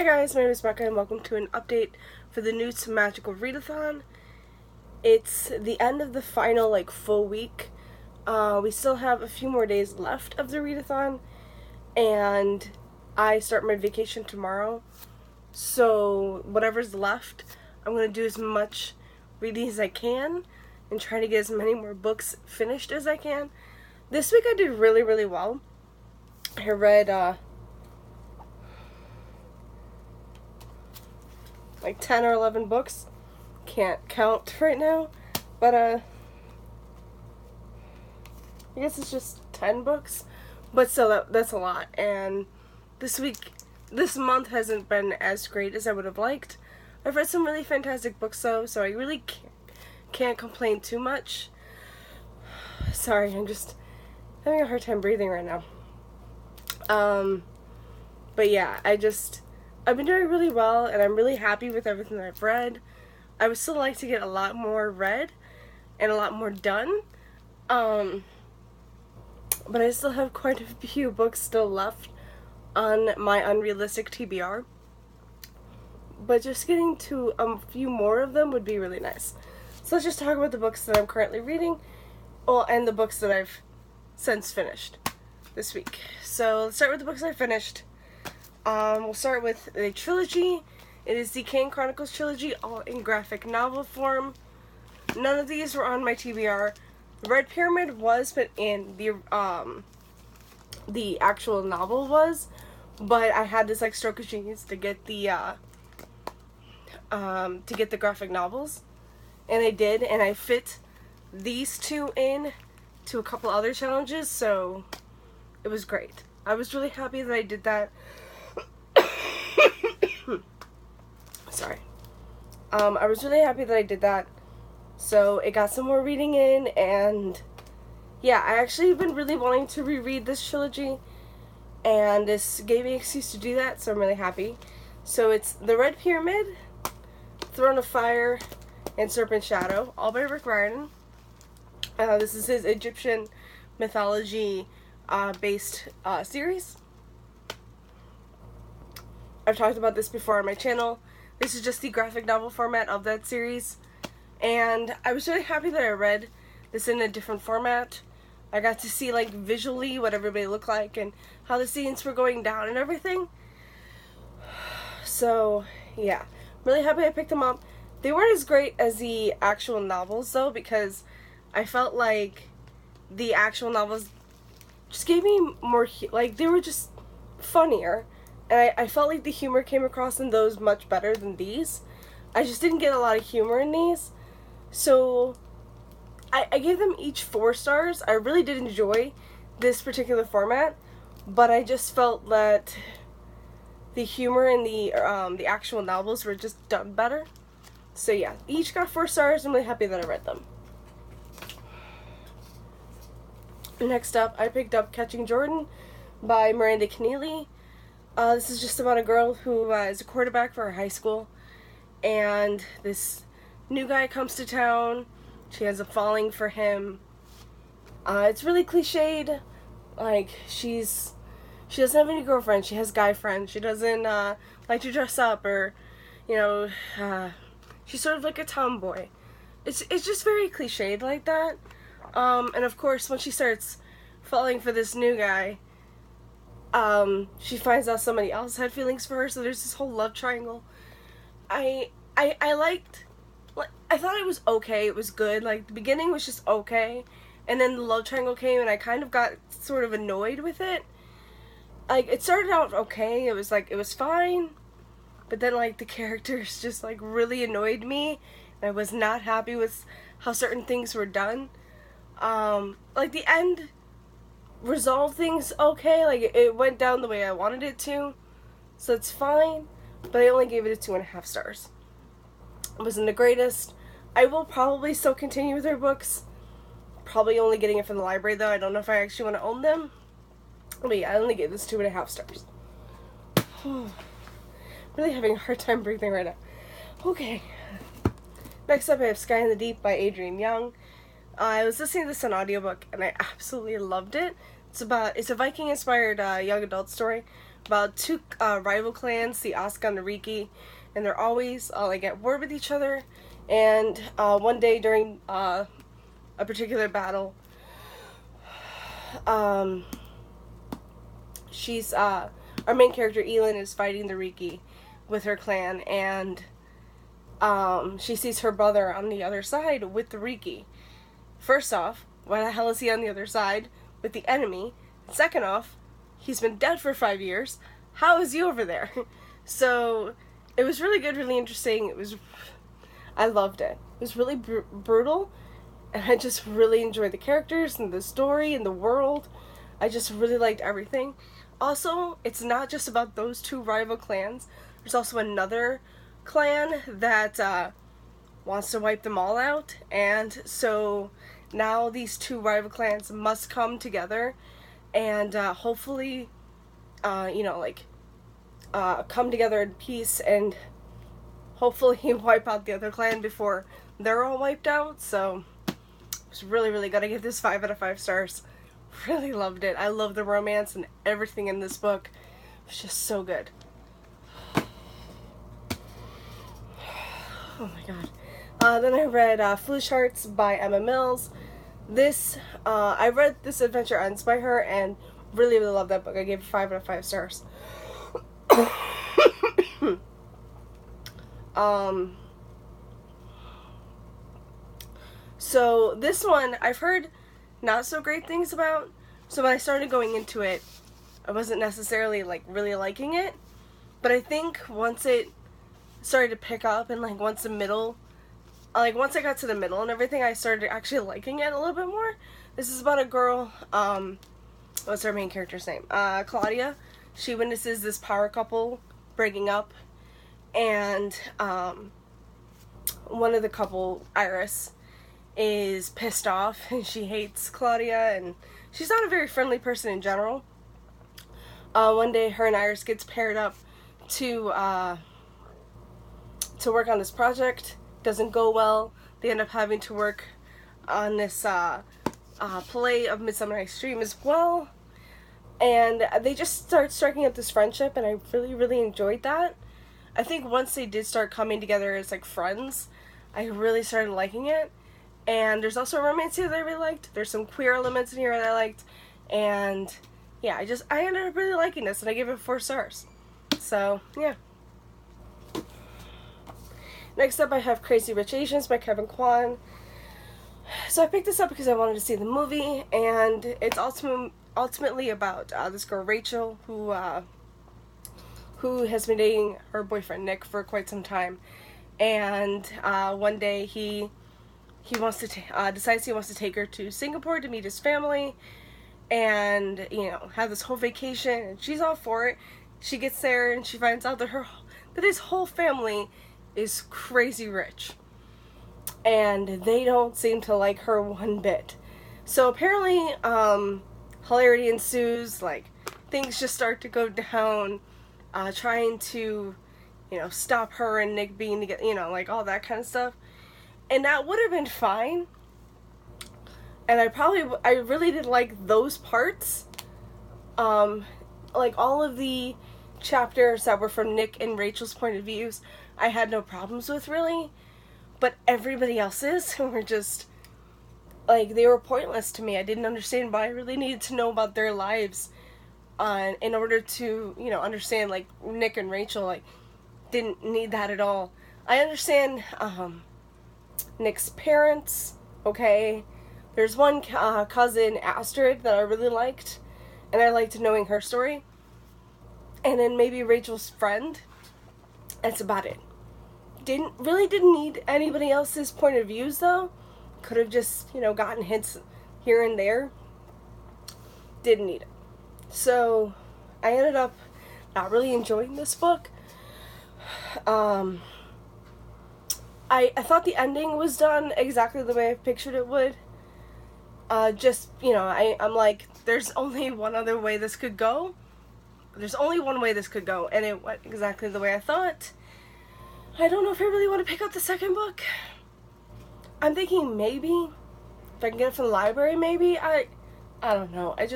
Hi guys, my name is Becca and welcome to an update for the N.E.W.T.S Magical Readathon. It's the end of the final full week. We still have a few more days left of the readathon and I start my vacation tomorrow. So whatever's left, I'm going to do as much reading as I can and try to get as many more books finished as I can. This week I did really well. I read 10 or 11 books. Can't count right now, but I guess it's just 10 books, but still that's a lot. And this month hasn't been as great as I would have liked. I've read some really fantastic books though, so I really can't complain too much. Sorry, I'm just having a hard time breathing right now. But yeah, I've been doing really well, and I'm really happy with everything that I've read. I would still like to get a lot more read and a lot more done. But I still have quite a few books still left on my unrealistic TBR. But just getting to a few more of them would be really nice. So let's just talk about the books that I'm currently reading, and the books that I've since finished this week. So let's start with the books I finished. We'll start with the trilogy. It is Decaying Chronicles trilogy, all in graphic novel form. None of these were on my TBR. The Red Pyramid was, but in the actual novel was. But I had this stroke of genius to get the graphic novels, and I did, and I fit these two in to a couple other challenges, so it was great. I was really happy that I did that. Sorry. I was really happy that I did that. So it got some more reading in, and yeah, I actually have been really wanting to reread this trilogy, and this gave me an excuse to do that, so I'm really happy. So it's The Red Pyramid, Throne of Fire, and Serpent Shadow, all by Rick Riordan. This is his Egyptian mythology based series. I've talked about this before on my channel. This is just the graphic novel format of that series, and I was really happy that I read this in a different format. I got to see visually what everybody looked like and how the scenes were going down and everything. So yeah, really happy I picked them up. They weren't as great as the actual novels though, because I felt like the actual novels just gave me more, they were just funnier. And I felt like the humor came across in those much better than these. I just didn't get a lot of humor in these. So I gave them each 4 stars. I really did enjoy this particular format, but I just felt that the humor in the actual novels were just done better. So yeah, each got 4 stars. I'm really happy that I read them. Next up, I picked up Catching Jordan by Miranda Keneally. This is just about a girl who is a quarterback for her high school, and this new guy comes to town. She ends up falling for him. It's really cliched. She doesn't have any girlfriends. She has guy friends. She doesn't like to dress up, or she's sort of like a tomboy. It's just very cliched like that. And of course, when she starts falling for this new guy, she finds out somebody else had feelings for her, so there's this whole love triangle. I thought it was okay, it was good. The beginning was just okay, and then the love triangle came, and I kind of got sort of annoyed with it. It started out okay, it was fine, but then the characters just really annoyed me, and I was not happy with how certain things were done. The end resolve things okay, it went down the way I wanted it to, so it's fine, but I only gave it a 2.5 stars. It wasn't the greatest. I will probably still continue with her books, probably only getting it from the library though. I don't know if I actually want to own them, but yeah, I only gave this 2.5 stars. Really having a hard time breathing right now. Okay, next up I have Sky in the Deep by Adrienne Young. I was listening to this on audiobook and I absolutely loved it. It's a Viking-inspired young adult story about two rival clans, the Asuka and the Riki, and they're always like at war with each other. And one day during a particular battle, she's our main character Elin is fighting the Riki with her clan, and she sees her brother on the other side with the Riki. First off, why the hell is he on the other side with the enemy? Second off, he's been dead for 5 years. How is he over there? So it was really good, really interesting. I loved it. It was really brutal, and I just really enjoyed the characters and the story and the world. I just really liked everything. Also, it's not just about those two rival clans. There's also another clan that wants to wipe them all out, and so now these two rival clans must come together and hopefully come together in peace and hopefully wipe out the other clan before they're all wiped out. So it's really, really good. I give this 5 out of 5 stars. Really loved it. I love the romance and everything in this book. It's just so good. Oh my god. Then I read Foolish Hearts by Emma Mills. I read This Adventure Ends by her and really, really loved that book. I gave it 5 out of 5 stars. So this one I've heard not so great things about, so when I started going into it, I wasn't necessarily like really liking it, but I think once it started to pick up and like once I got to the middle and everything, I started actually liking it a little bit more. This is about a girl, what's her main character's name? Claudia. She witnesses this power couple breaking up, and one of the couple, Iris, is pissed off and she hates Claudia, and she's not a very friendly person in general. One day her and Iris gets paired up to work on this project. Doesn't go well. They end up having to work on this play of Midsummer Night's Dream as well, and they just start striking up this friendship, and I really, really enjoyed that. I think once they did start coming together as like friends, I really started liking it. And there's also a romance here that I really liked. There's some queer elements in here that I liked, and yeah, I ended up really liking this, and I gave it 4 stars. So yeah. Next up I have Crazy Rich Asians by Kevin Kwan. So I picked this up because I wanted to see the movie, and it's ultimately about this girl Rachel who has been dating her boyfriend Nick for quite some time, and one day he decides he wants to take her to Singapore to meet his family, and have this whole vacation, and she's all for it. She gets there and she finds out that his whole family is crazy rich, and they don't seem to like her one bit. So apparently hilarity ensues, like things just start to go down, trying to stop her and Nick being together, like all that kind of stuff. And that would have been fine, and I really did like those parts. Like all of the chapters that were from Nick and Rachel's point of views, I had no problems with, really. But everybody else's were just, like, they were pointless to me. I didn't understand why I really needed to know about their lives in order to, understand, like, Nick and Rachel, like, didn't need that at all. I understand Nick's parents, okay? There's one cousin, Astrid, that I really liked, and I liked knowing her story. And then maybe Rachel's friend. That's about it. Didn't need anybody else's point of views, though. Could have just, gotten hints here and there. Didn't need it. So, I ended up not really enjoying this book. I thought the ending was done exactly the way I pictured it would. I'm like, there's only one other way this could go. There's only one way this could go, and it went exactly the way I thought. I don't know if I really want to pick up the second book. I'm thinking maybe, if I can get it from the library, maybe. I don't know. I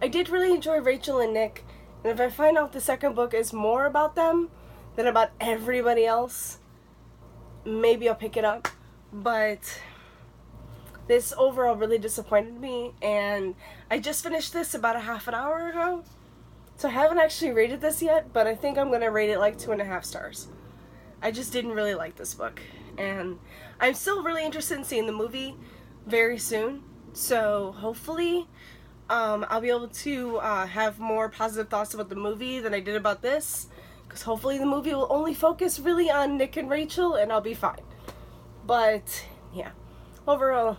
did really enjoy Rachel and Nick, And if I find out the second book is more about them than about everybody else, maybe I'll pick it up. But this overall really disappointed me, and I just finished this about a half an hour ago. So I haven't actually rated this yet, but I think I'm going to rate it like 2.5 stars. I just didn't really like this book. And I'm still really interested in seeing the movie very soon. So hopefully I'll be able to have more positive thoughts about the movie than I did about this. Because hopefully the movie will only focus really on Nick and Rachel, and I'll be fine. But yeah, overall,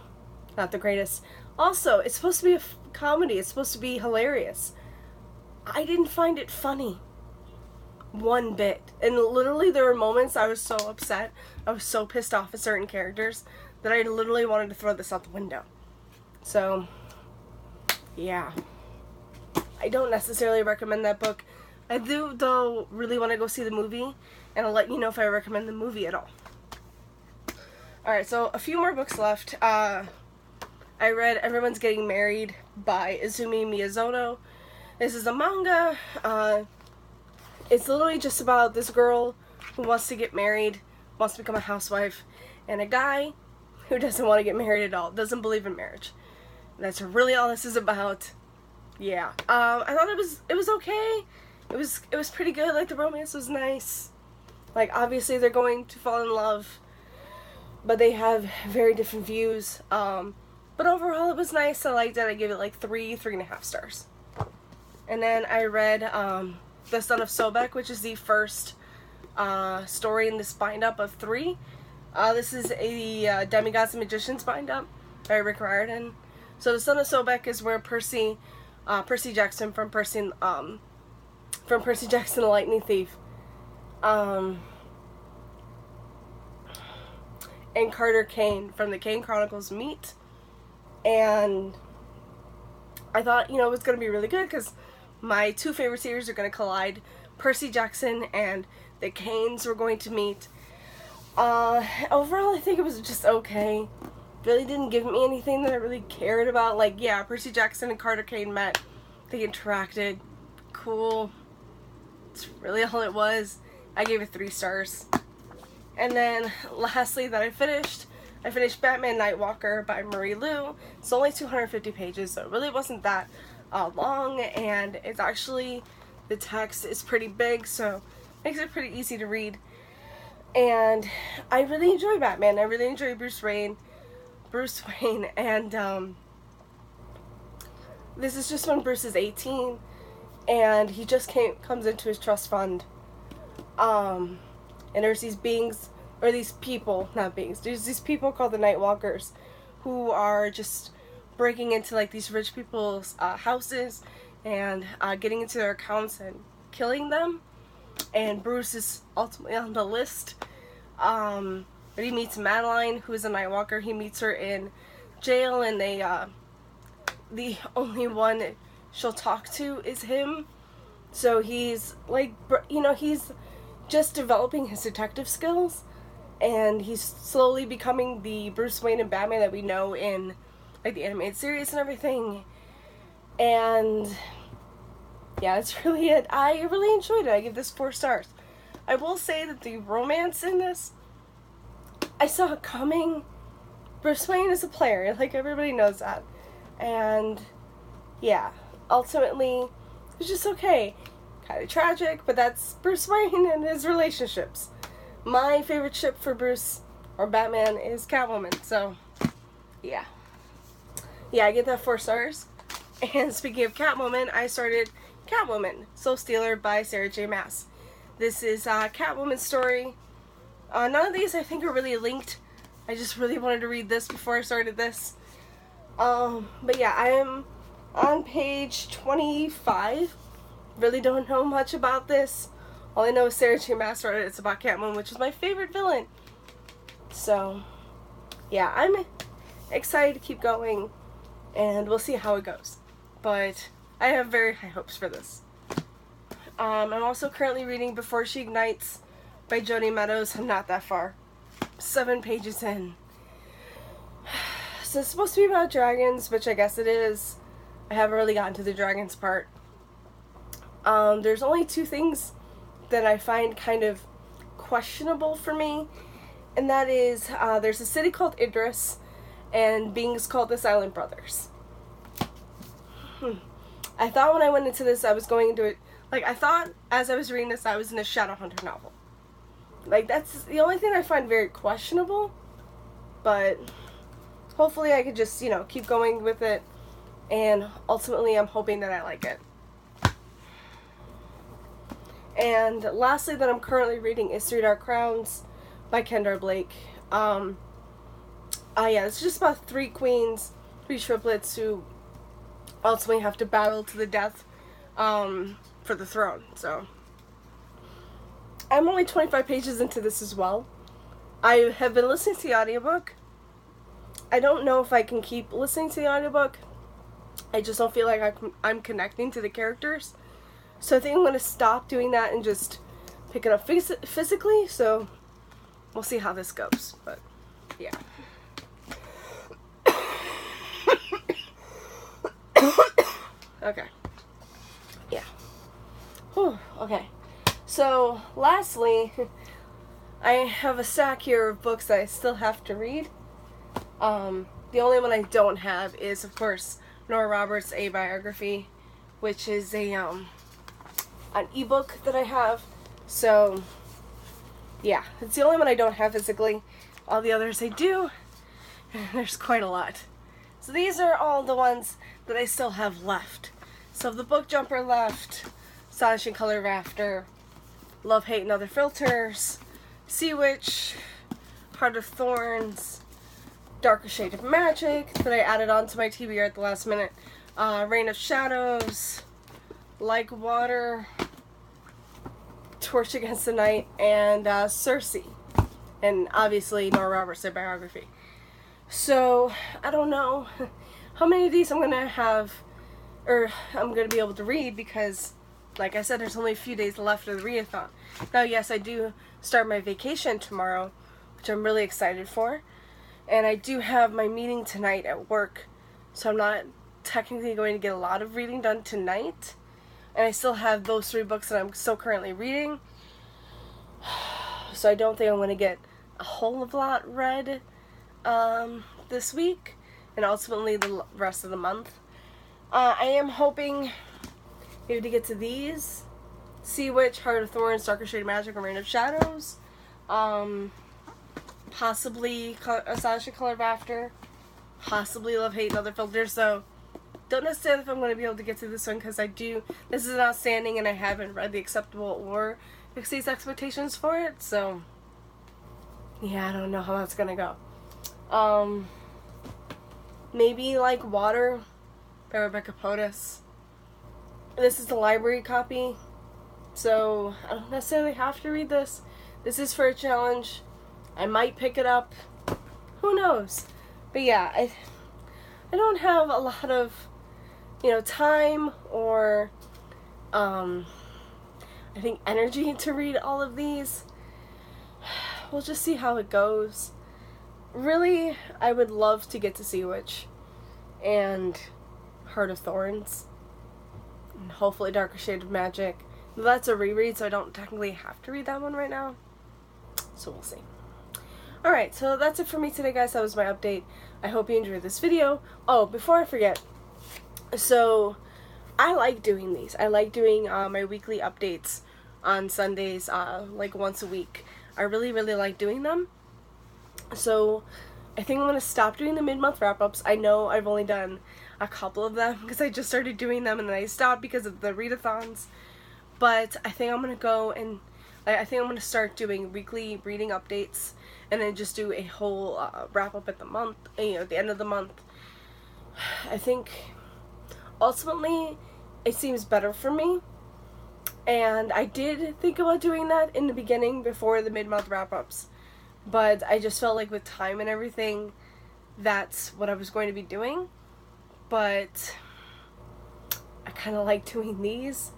not the greatest. Also, it's supposed to be a comedy. It's supposed to be hilarious. I didn't find it funny one bit. And literally there were moments I was so upset, I was so pissed off at certain characters that I literally wanted to throw this out the window. So yeah, I don't necessarily recommend that book. I do though really want to go see the movie, and I'll let you know if I recommend the movie at all. Alright, so a few more books left. I read Everyone's Getting Married by Izumi Miyazono. This is a manga. It's literally just about this girl who wants to get married, wants to become a housewife, and a guy who doesn't want to get married at all, doesn't believe in marriage. That's really all this is about. Yeah. I thought it was okay. It was pretty good. Like, the romance was nice. Like, obviously they're going to fall in love, but they have very different views. But overall it was nice. I liked it. I give it like 3.5 stars. And then I read The Son of Sobek, which is the first story in this bind-up of 3. This is a Demigods and Magicians bind-up by Rick Riordan. So The Son of Sobek is where Percy Jackson from Percy Jackson the Lightning Thief, and Carter Kane from the Decaying Chronicles meet. And I thought, it was going to be really good because my two favorite series are going to collide. Percy Jackson and the Kanes were going to meet. Overall, I think it was just okay. Really didn't give me anything that I really cared about. Like, yeah, Percy Jackson and Carter Kane met. They interacted. Cool. That's really all it was. I gave it 3 stars. And then, lastly, that I finished Batman Nightwalker by Marie Lu. It's only 250 pages, so it really wasn't that long, and it's actually, the text is pretty big, so it makes it pretty easy to read. And I really enjoy Batman. I really enjoy Bruce Wayne, and this is just when Bruce is 18, and he just comes into his trust fund, and there's these beings, or these people, not beings, there's these people called the Nightwalkers, who are just breaking into like these rich people's houses and getting into their accounts and killing them. And Bruce is ultimately on the list. But he meets Madeline, who is a Nightwalker. He meets her in jail, and they the only one she'll talk to is him. So he's like, he's just developing his detective skills, and he's slowly becoming the Bruce Wayne and Batman that we know in like the animated series and everything. And yeah, that's really it. I really enjoyed it. I give this 4 stars. I will say that the romance in this, I saw it coming. Bruce Wayne is a player, like everybody knows that. And yeah, ultimately it was just okay. Kind of tragic, but that's Bruce Wayne and his relationships. My favorite ship for Bruce or Batman is Catwoman, so yeah. Yeah, I get that 4 stars. And speaking of Catwoman, I started Catwoman, Soul Stealer by Sarah J. Maas. This is Catwoman's story. None of these I think are really linked. I just really wanted to read this before I started this. But yeah, I am on page 25. Really don't know much about this. All I know is Sarah J. Maas wrote it. It's about Catwoman, which is my favorite villain. So, yeah, I'm excited to keep going, and we'll see how it goes. But I have very high hopes for this. I'm also currently reading Before She Ignites by Joni Meadows. I'm not that far. 7 pages in. So it's supposed to be about dragons, which I guess it is. I haven't really gotten to the dragons part. There's only two things that I find kind of questionable for me, and that is there's a city called Idris and beings called the Silent Brothers. I thought when I went into this I was going into it, like, I thought as I was reading this I was in a Shadowhunter novel. Like, that's the only thing I find very questionable, but hopefully I could just, you know, keep going with it, and ultimately I'm hoping that I like it. And lastly, that I'm currently reading is Three Dark Crowns by Kendra Blake. Yeah, it's just about three queens, three triplets who ultimately have to battle to the death for the throne. So I'm only 25 pages into this as well. I have been listening to the audiobook. I don't know if I can keep listening to the audiobook. I just don't feel like I'm connecting to the characters. So I think I'm going to stop doing that and just pick it up physically. So we'll see how this goes. But yeah. Okay. Yeah. Whew, okay. So lastly, I have a stack here of books that I still have to read. The only one I don't have is, of course, Nora Roberts' A Biography, which is an ebook that I have. So yeah, it's the only one I don't have physically. All the others I do. There's quite a lot. So these are all the ones that I still have left. So the Book Jumper left, Astonishing Color Rafter, Love, Hate, and Other Filters, Sea Witch, Heart of Thorns, Darker Shade of Magic that I added on to my TBR at the last minute, Reign of Shadows, Like Water, Torch Against the Night, and Circe, and obviously Nora Roberts' biography. So I don't know how many of these I'm gonna have, or I'm gonna be able to read, because like I said, there's only a few days left of the readathon. Now, yes, I do start my vacation tomorrow, which I'm really excited for. And I do have my meeting tonight at work, so I'm not technically going to get a lot of reading done tonight. And I still have those three books that I'm still currently reading. So I don't think I'm going to get a whole lot read this week, and ultimately the rest of the month. I am hoping maybe to get to these: Sea Witch, Heart of Thorns, Darker Shade of Magic, and Reign of Shadows. Possibly Astonishing Color Rafter. Possibly Love, Hate, and Other Filters. So don't necessarily if I'm going to be able to get to this one, because this is an outstanding and I haven't read The Acceptable or Exceeds Expectations for it. So yeah, I don't know how that's going to go. Maybe Like Water by Rebecca Potus. This is the library copy, so I don't necessarily have to read this. This is for a challenge. I might pick it up. Who knows? But yeah, I don't have a lot of, time or, I think energy to read all of these. We'll just see how it goes. Really, I would love to get to Sea Witch and Heart of Thorns, and hopefully Darker Shade of Magic. That's a reread, so I don't technically have to read that one right now. So we'll see. Alright, so that's it for me today, guys. That was my update. I hope you enjoyed this video. Oh, before I forget, so I like doing these. I like doing my weekly updates on Sundays, like once a week. I really, really like doing them. So I think I'm going to stop doing the mid-month wrap-ups. I know I've only done a couple of them because I just started doing them and then I stopped because of the readathons. But I think I'm going to go and I think I'm going to start doing weekly reading updates and then just do a whole wrap-up at the month, at the end of the month. I think ultimately it seems better for me. And I did think about doing that in the beginning before the mid-month wrap-ups. But I just felt like with time and everything, that's what I was going to be doing. But I kind of like doing these,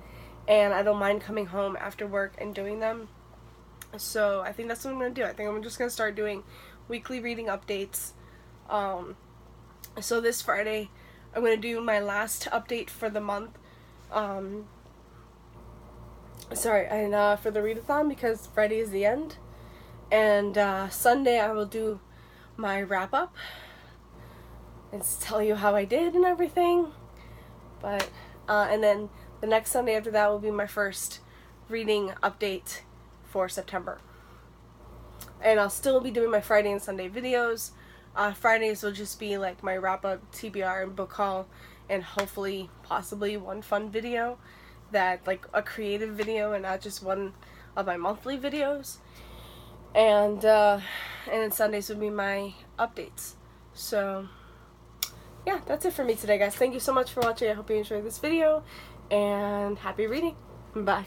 and I don't mind coming home after work and doing them. So I think that's what I'm going to do. I think I'm just going to start doing weekly reading updates. So this Friday, I'm going to do my last update for the month. sorry, and for the readathon, because Friday is the end, and Sunday I will do my wrap up and tell you how I did and everything. But and then the next Sunday after that will be my first reading update for September. And I'll still be doing my Friday and Sunday videos. Fridays will just be like my wrap up, TBR, and book haul, and hopefully, possibly one fun video, that like a creative video and not just one of my monthly videos. And then Sundays would be my updates. So yeah, that's it for me today, guys. Thank you so much for watching. I hope you enjoyed this video, and happy reading. Bye.